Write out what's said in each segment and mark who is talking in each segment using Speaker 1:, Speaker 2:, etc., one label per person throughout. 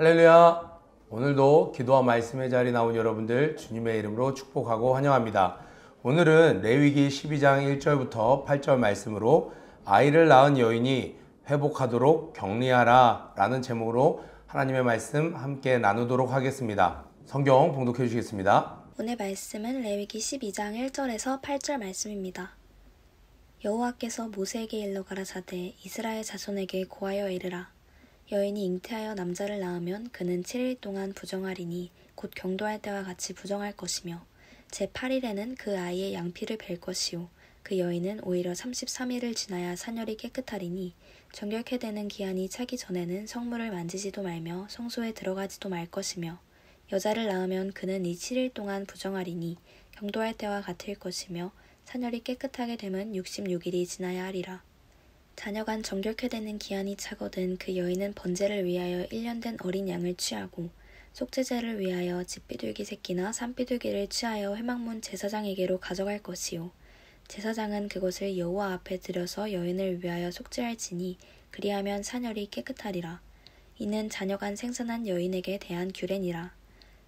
Speaker 1: 할렐루야. 오늘도 기도와 말씀의 자리에 나온 여러분들 주님의 이름으로 축복하고 환영합니다. 오늘은 레위기 12장 1절부터 8절 말씀으로 아이를 낳은 여인이 회복하도록 격리하라 라는 제목으로 하나님의 말씀 함께 나누도록 하겠습니다. 성경 봉독해 주시겠습니다.
Speaker 2: 오늘 말씀은 레위기 12장 1절에서 8절 말씀입니다. 여호와께서 모세에게 일러 가라사대 이스라엘 자손에게 고하여 이르라. 여인이 잉태하여 남자를 낳으면 그는 7일 동안 부정하리니 곧 경도할 때와 같이 부정할 것이며 제8일에는 그 아이의 양피를 벨 것이요 그 여인은 오히려 33일을 지나야 사녀리 깨끗하리니 정결케 되는 기한이 차기 전에는 성물을 만지지도 말며 성소에 들어가지도 말 것이며 여자를 낳으면 그는 이 7일 동안 부정하리니 경도할 때와 같을 것이며 사녀리 깨끗하게 되면 66일이 지나야 하리라. 자녀간 정결케 되는 기한이 차거든 그 여인은 번제를 위하여 1년 된 어린 양을 취하고 속죄제를 위하여 집비둘기 새끼나 산비둘기를 취하여 회막문 제사장에게로 가져갈 것이요 제사장은 그것을 여호와 앞에 들여서 여인을 위하여 속죄할지니 그리하면 사녀리 깨끗하리라. 이는 자녀간 생산한 여인에게 대한 규례니라.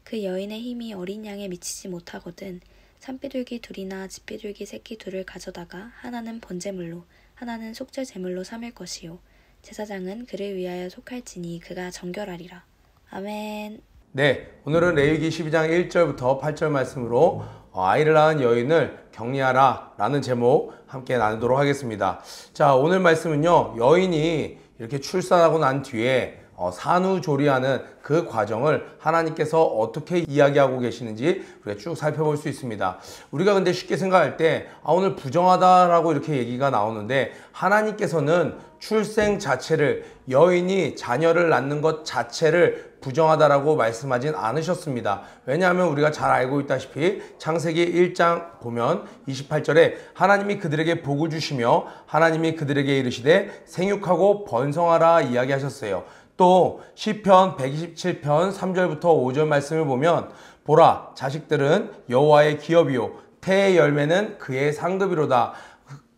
Speaker 2: 그 여인의 힘이 어린 양에 미치지 못하거든 산비둘기 둘이나 집비둘기 새끼 둘을 가져다가 하나는 번제물로 하나는 속죄 제물로 삼을 것이요 제사장은 그를 위하여 속할지니 그가 정결하리라. 아멘.
Speaker 1: 네, 오늘은 레위기 12장 1절부터 8절 말씀으로 아이를 낳은 여인을 격리하라 라는 제목 함께 나누도록 하겠습니다. 자, 오늘 말씀은요, 여인이 이렇게 출산하고 난 뒤에 산후조리하는 그 과정을 하나님께서 어떻게 이야기하고 계시는지 우리가 쭉 살펴볼 수 있습니다. 우리가 근데 쉽게 생각할 때 오늘 부정하다라고 이렇게 얘기가 나오는데 하나님께서는 출생 자체를 여인이 자녀를 낳는 것 자체를 부정하다라고 말씀하진 않으셨습니다. 왜냐하면 우리가 잘 알고 있다시피 창세기 1장 보면 28절에 하나님이 그들에게 복을 주시며 하나님이 그들에게 이르시되 생육하고 번성하라 이야기하셨어요. 또 시편 127편 3절부터 5절 말씀을 보면 보라 자식들은 여호와의 기업이요 태의 열매는 그의 상급이로다.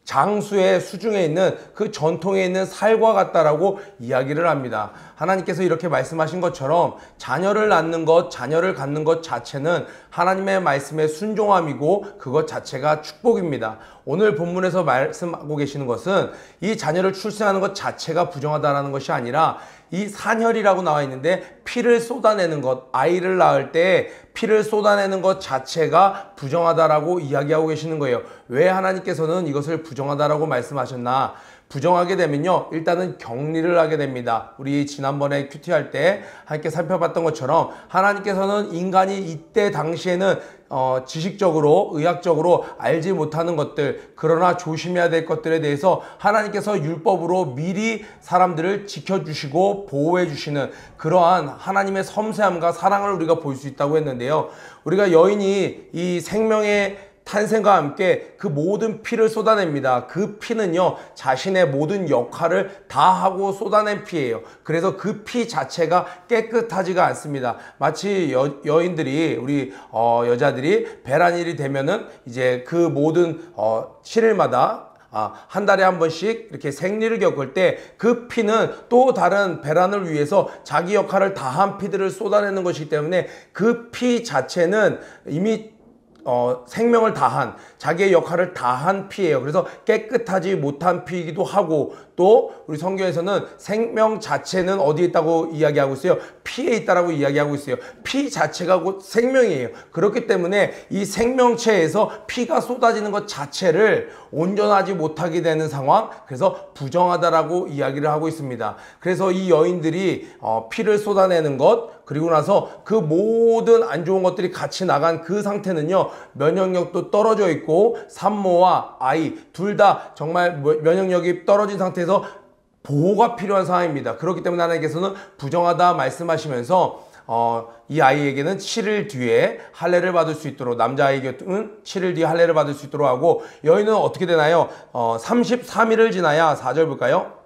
Speaker 1: 장수의 수중에 있는 그 전통에 있는 살과 같다라고 이야기를 합니다. 하나님께서 이렇게 말씀하신 것처럼 자녀를 낳는 것, 자녀를 갖는 것 자체는 하나님의 말씀에 순종함이고 그것 자체가 축복입니다. 오늘 본문에서 말씀하고 계시는 것은 이 자녀를 출생하는 것 자체가 부정하다라는 것이 아니라 이 산혈이라고 나와 있는데 피를 쏟아내는 것, 아이를 낳을 때 피를 쏟아내는 것 자체가 부정하다라고 이야기하고 계시는 거예요. 왜 하나님께서는 이것을 부정하다라고 말씀하셨나? 부정하게 되면요, 일단은 격리를 하게 됩니다. 우리 지난번에 큐티할 때 함께 살펴봤던 것처럼 하나님께서는 인간이 이때 당시에는 지식적으로 의학적으로 알지 못하는 것들, 그러나 조심해야 될 것들에 대해서 하나님께서 율법으로 미리 사람들을 지켜주시고 보호해 주시는 그러한 하나님의 섬세함과 사랑을 우리가 볼 수 있다고 했는데요. 우리가 여인이 이 생명의 탄생과 함께 그 모든 피를 쏟아냅니다. 그 피는요, 자신의 모든 역할을 다 하고 쏟아낸 피예요. 그래서 그 피 자체가 깨끗하지가 않습니다. 마치 여인들이, 우리 여자들이 배란일이 되면은 이제 그 모든 7일마다 한 달에 한 번씩 이렇게 생리를 겪을 때 그 피는 또 다른 배란을 위해서 자기 역할을 다한 피들을 쏟아내는 것이기 때문에 그 피 자체는 이미 생명을 다한, 자기의 역할을 다한 피예요. 그래서 깨끗하지 못한 피이기도 하고, 또 우리 성경에서는 생명 자체는 어디에 있다고 이야기하고 있어요? 피에 있다라고 이야기하고 있어요. 피 자체가 곧 생명이에요. 그렇기 때문에 이 생명체에서 피가 쏟아지는 것 자체를 온전하지 못하게 되는 상황, 그래서 부정하다라고 이야기를 하고 있습니다. 그래서 이 여인들이 피를 쏟아내는 것, 그리고 나서 그 모든 안 좋은 것들이 같이 나간 그 상태는요, 면역력도 떨어져 있고 산모와 아이 둘 다 정말 면역력이 떨어진 상태에서 보호가 필요한 상황입니다. 그렇기 때문에 하나님께서는 부정하다 말씀하시면서 이 아이에게는 7일 뒤에 할례를 받을 수 있도록, 남자아이에게는 7일 뒤에 할례를 받을 수 있도록 하고, 여인은 어떻게 되나요? 33일을 지나야, 4절 볼까요?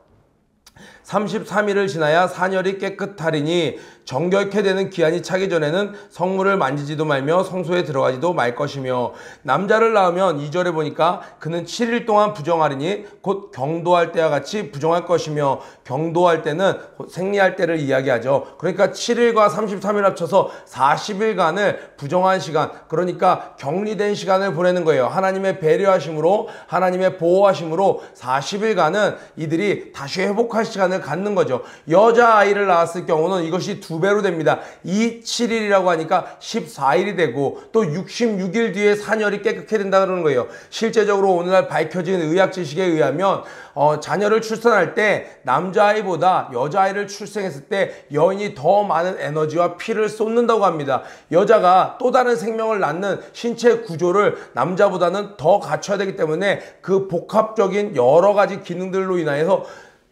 Speaker 1: 33일을 지나야 산열이 깨끗하리니 정결케 되는 기한이 차기 전에는 성물을 만지지도 말며 성소에 들어가지도 말 것이며 남자를 낳으면 2절에 보니까 그는 7일 동안 부정하리니 곧 경도할 때와 같이 부정할 것이며 경도할 때는 생리할 때를 이야기하죠. 그러니까 7일과 33일 합쳐서 40일간을 부정한 시간, 그러니까 격리된 시간을 보내는 거예요. 하나님의 배려하심으로, 하나님의 보호하심으로 40일간은 이들이 다시 회복할 시간을 갖는 거죠. 여자아이를 낳았을 경우는 이것이 2배로 됩니다. 이 7일이라고 하니까 14일이 되고 또 66일 뒤에 산열이 깨끗해 된다 그러는 거예요. 실제적으로 오늘날 밝혀진 의학 지식에 의하면 자녀를 출산할 때 남자아이보다 여자아이를 출생했을 때 여인이 더 많은 에너지와 피를 쏟는다고 합니다. 여자가 또 다른 생명을 낳는 신체 구조를 남자보다는 더 갖춰야 되기 때문에 그 복합적인 여러 가지 기능들로 인하여서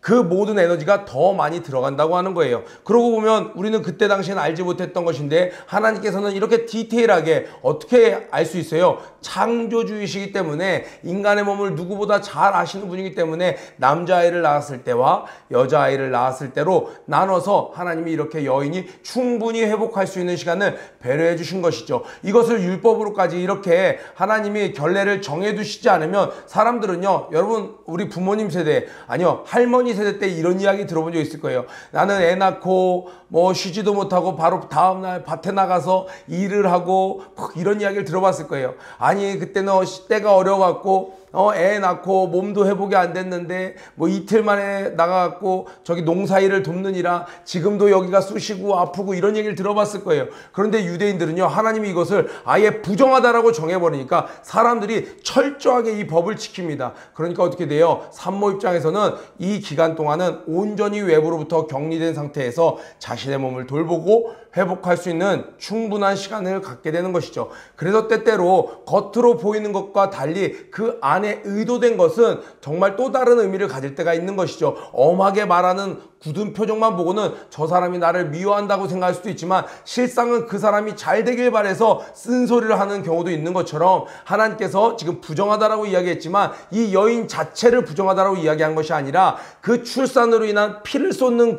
Speaker 1: 그 모든 에너지가 더 많이 들어간다고 하는 거예요. 그러고 보면 우리는 그때 당시엔 알지 못했던 것인데 하나님께서는 이렇게 디테일하게 어떻게 알 수 있어요? 창조주이시기 때문에 인간의 몸을 누구보다 잘 아시는 분이기 때문에 남자아이를 낳았을 때와 여자아이를 낳았을 때로 나눠서 하나님이 이렇게 여인이 충분히 회복할 수 있는 시간을 배려해 주신 것이죠. 이것을 율법으로까지 이렇게 하나님이 결례를 정해 두시지 않으면 사람들은요, 여러분 우리 부모님 세대, 아니요 할머니 세대 때 이런 이야기 들어본 적 있을 거예요. 나는 애 낳고 뭐 쉬지도 못하고 바로 다음날 밭에 나가서 일을 하고 이런 이야기를 들어봤을 거예요. 아니 그때는 때가 어려워갖고 애 낳고 몸도 회복이 안 됐는데 뭐 이틀 만에 나가갖고 저기 농사일을 돕느니라 지금도 여기가 쑤시고 아프고 이런 얘기를 들어봤을 거예요. 그런데 유대인들은요, 하나님이 이것을 아예 부정하다라고 정해버리니까 사람들이 철저하게 이 법을 지킵니다. 그러니까 어떻게 돼요? 산모 입장에서는 이 기간 동안은 온전히 외부로부터 격리된 상태에서 자신의 몸을 돌보고 회복할 수 있는 충분한 시간을 갖게 되는 것이죠. 그래서 때때로 겉으로 보이는 것과 달리 그 안에 의도된 것은 정말 또 다른 의미를 가질 때가 있는 것이죠. 엄하게 말하는 굳은 표정만 보고는 저 사람이 나를 미워한다고 생각할 수도 있지만 실상은 그 사람이 잘 되길 바라서 쓴소리를 하는 경우도 있는 것처럼 하나님께서 지금 부정하다라고 이야기했지만 이 여인 자체를 부정하다라고 이야기한 것이 아니라 그 출산으로 인한 피를 쏟는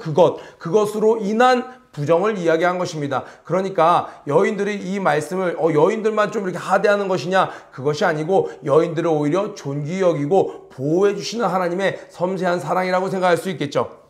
Speaker 1: 그것으로 인한 부정을 이야기한 것입니다. 그러니까 여인들이 이 말씀을 여인들만 좀 이렇게 하대하는 것이냐, 그것이 아니고 여인들을 오히려 존귀 여기고 보호해 주시는 하나님의 섬세한 사랑이라고 생각할 수 있겠죠.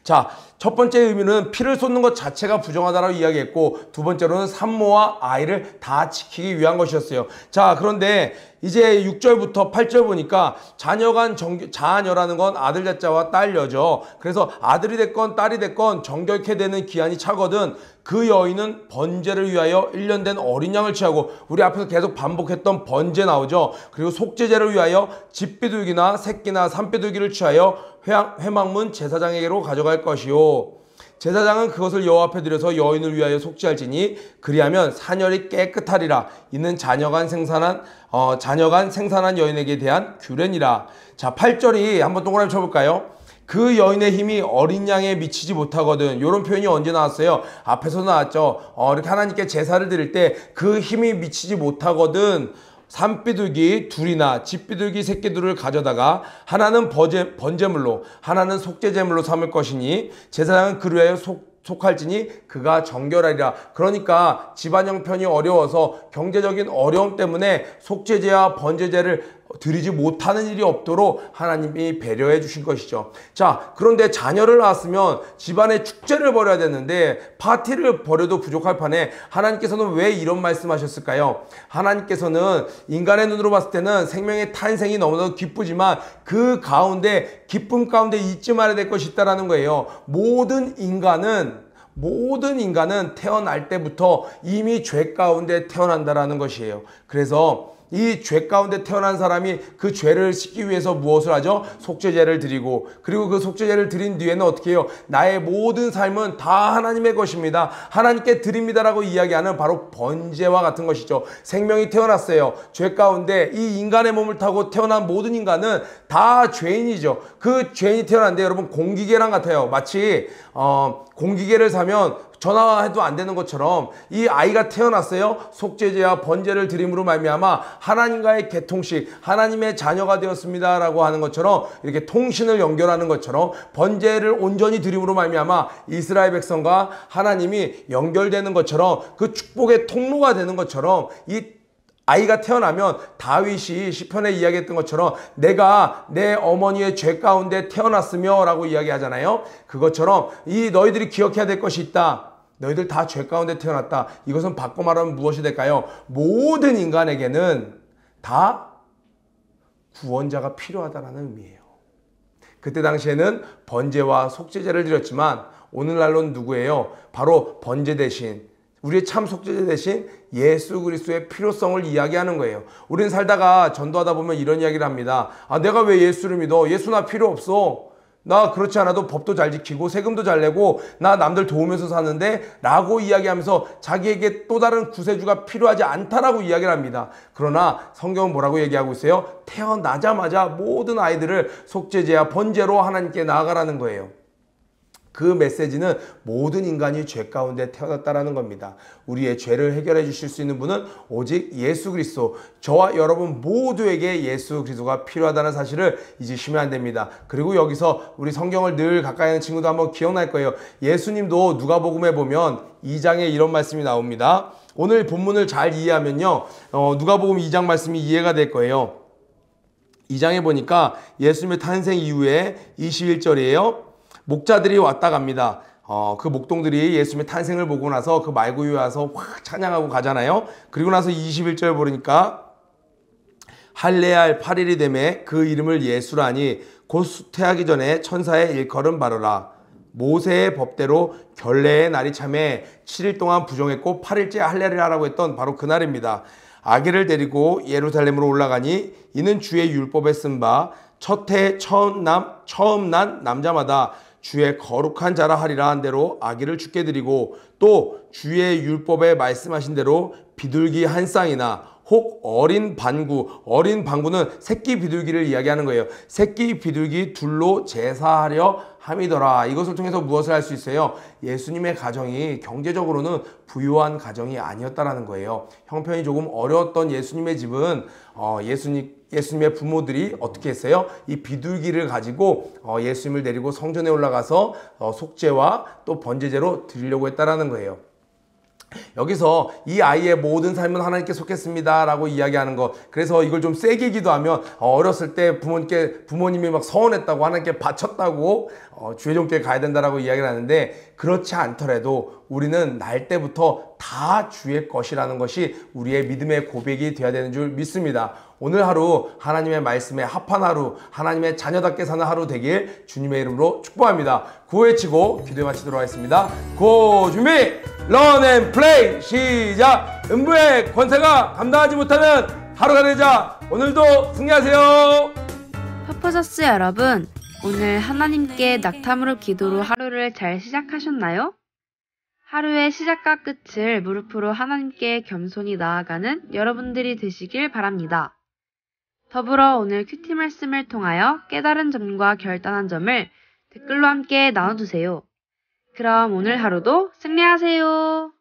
Speaker 1: 자, 첫 번째 의미는 피를 쏟는 것 자체가 부정하다라고 이야기했고, 두 번째로는 산모와 아이를 다 지키기 위한 것이었어요. 자, 그런데 이제 6절부터 8절 보니까 자녀라는 건 아들 자자와 딸 여죠. 그래서 아들이 됐건 딸이 됐건 정결케 되는 기한이 차거든 그 여인은 번제를 위하여 1년 된 어린 양을 취하고, 우리 앞에서 계속 반복했던 번제 나오죠. 그리고 속죄제를 위하여 집비둘기나 새끼나 산비둘기를 취하여 회막문 제사장에게로 가져갈 것이요. 제사장은 그것을 여호와 앞에 드려서 여인을 위하여 속죄할지니 그리하면 산열이 깨끗하리라. 이는 자녀간 생산한 여인에게 대한 규례니라. 자, 8절이 한번 동그라미 쳐볼까요? 그 여인의 힘이 어린 양에 미치지 못하거든. 이런 표현이 언제 나왔어요? 앞에서 나왔죠. 이렇게 하나님께 제사를 드릴 때 그 힘이 미치지 못하거든 산비둘기 둘이나 집비둘기 새끼들을 가져다가 하나는 번제물로 하나는 속죄제물로 삼을 것이니 제사장은 그를 위하여 속할지니 그가 정결하리라. 그러니까 집안 형편이 어려워서 경제적인 어려움 때문에 속죄제와 번제제를 드리지 못하는 일이 없도록 하나님이 배려해 주신 것이죠. 자, 그런데 자녀를 낳았으면 집안에 축제를 벌여야 되는데 파티를 벌여도 부족할 판에 하나님께서는 왜 이런 말씀하셨을까요? 하나님께서는 인간의 눈으로 봤을 때는 생명의 탄생이 너무나도 기쁘지만 그 가운데 기쁨 가운데 잊지 말아야 될 것이 있다는 거예요. 모든 인간은 태어날 때부터 이미 죄 가운데 태어난다라는 것이에요. 그래서 이 죄 가운데 태어난 사람이 그 죄를 씻기 위해서 무엇을 하죠? 속죄제를 드리고, 그리고 그 속죄제를 드린 뒤에는 어떻게 해요? 나의 모든 삶은 다 하나님의 것입니다. 하나님께 드립니다라고 이야기하는 바로 번제와 같은 것이죠. 생명이 태어났어요. 죄 가운데 이 인간의 몸을 타고 태어난 모든 인간은 다 죄인이죠. 그 죄인이 태어났는데 여러분 공기계랑 같아요. 마치 공기계를 사면 전화해도 안 되는 것처럼 이 아이가 태어났어요. 속죄제와 번제를 드림으로 말미암아 하나님과의 개통식, 하나님의 자녀가 되었습니다라고 하는 것처럼 이렇게 통신을 연결하는 것처럼 번제를 온전히 드림으로 말미암아 이스라엘 백성과 하나님이 연결되는 것처럼 그 축복의 통로가 되는 것처럼 이 아이가 태어나면 다윗이 시편에 이야기했던 것처럼 내가 내 어머니의 죄 가운데 태어났으며 라고 이야기하잖아요. 그것처럼 이 너희들이 기억해야 될 것이 있다. 너희들 다 죄 가운데 태어났다. 이것은 바꿔 말하면 무엇이 될까요? 모든 인간에게는 다 구원자가 필요하다는 의미예요. 그때 당시에는 번제와 속죄제를 드렸지만 오늘날로는 누구예요? 바로 번제 대신 우리의 참 속죄제 대신 예수 그리스도의 필요성을 이야기하는 거예요. 우리는 살다가 전도하다 보면 이런 이야기를 합니다. 아, 내가 왜 예수를 믿어? 예수 나 필요 없어. 나 그렇지 않아도 법도 잘 지키고 세금도 잘 내고 나 남들 도우면서 사는데 라고 이야기하면서 자기에게 또 다른 구세주가 필요하지 않다라고 이야기를 합니다. 그러나 성경은 뭐라고 얘기하고 있어요? 태어나자마자 모든 아이들을 속죄제와 번제로 하나님께 나아가라는 거예요. 그 메시지는 모든 인간이 죄 가운데 태어났다라는 겁니다. 우리의 죄를 해결해 주실 수 있는 분은 오직 예수 그리스도, 저와 여러분 모두에게 예수 그리스도가 필요하다는 사실을 잊으시면 안 됩니다. 그리고 여기서 우리 성경을 늘 가까이 하는 친구도 한번 기억날 거예요. 예수님도 누가복음에 보면 2장에 이런 말씀이 나옵니다. 오늘 본문을 잘 이해하면요, 누가복음 2장 말씀이 이해가 될 거예요. 2장에 보니까 예수님의 탄생 이후에 21절이에요. 목자들이 왔다 갑니다. 그 목동들이 예수님의 탄생을 보고 나서 그 말구유에 와서 확 찬양하고 가잖아요. 그리고 나서 21절 보니까 할례할 8일이 되매 그 이름을 예수라니 곧 수태하기 전에 천사의 일컬음 바로라. 모세의 법대로 결례의 날이 참에 7일 동안 부정했고 8일째 할례를 하라고 했던 바로 그날입니다. 아기를 데리고 예루살렘으로 올라가니 이는 주의 율법에 쓴 바 첫 해 처음 난 남자마다 주의 거룩한 자라 하리라 한 대로 아기를 죽게 드리고 또 주의 율법에 말씀하신 대로 비둘기 한 쌍이나 혹 어린 방구는 새끼 비둘기를 이야기하는 거예요. 새끼 비둘기 둘로 제사하려 함이더라. 이것을 통해서 무엇을 할 수 있어요? 예수님의 가정이 경제적으로는 부유한 가정이 아니었다라는 거예요. 형편이 조금 어려웠던 예수님의 집은 예수님의 부모들이 어떻게 했어요? 이 비둘기를 가지고 예수님을 데리고 성전에 올라가서 속죄와 또 번제제로 드리려고 했다라는 거예요. 여기서 이 아이의 모든 삶은 하나님께 속했습니다 라고 이야기하는 것, 그래서 이걸 좀 세게 기도하면 어렸을 때 부모님이 막 서운했다고 하나님께 바쳤다고 주의종교에 가야 된다라고 이야기를 하는데, 그렇지 않더라도 우리는 날 때부터 다 주의 것이라는 것이 우리의 믿음의 고백이 되어야 되는 줄 믿습니다. 오늘 하루 하나님의 말씀에 합한 하루, 하나님의 자녀답게 사는 하루 되길 주님의 이름으로 축복합니다. 구호 외치고 기도에 마치도록 하겠습니다. 고 준비 런 앤 플레이 시작. 음부의 권세가 감당하지 못하는 하루가 되자. 오늘도 승리하세요.
Speaker 3: 퍼포서스 여러분, 오늘 하나님께 낙탐으로 기도로 하루를 잘 시작하셨나요? 하루의 시작과 끝을 무릎으로 하나님께 겸손히 나아가는 여러분들이 되시길 바랍니다. 더불어 오늘 큐티 말씀을 통하여 깨달은 점과 결단한 점을 댓글로 함께 나눠주세요. 그럼 오늘 하루도 승리하세요.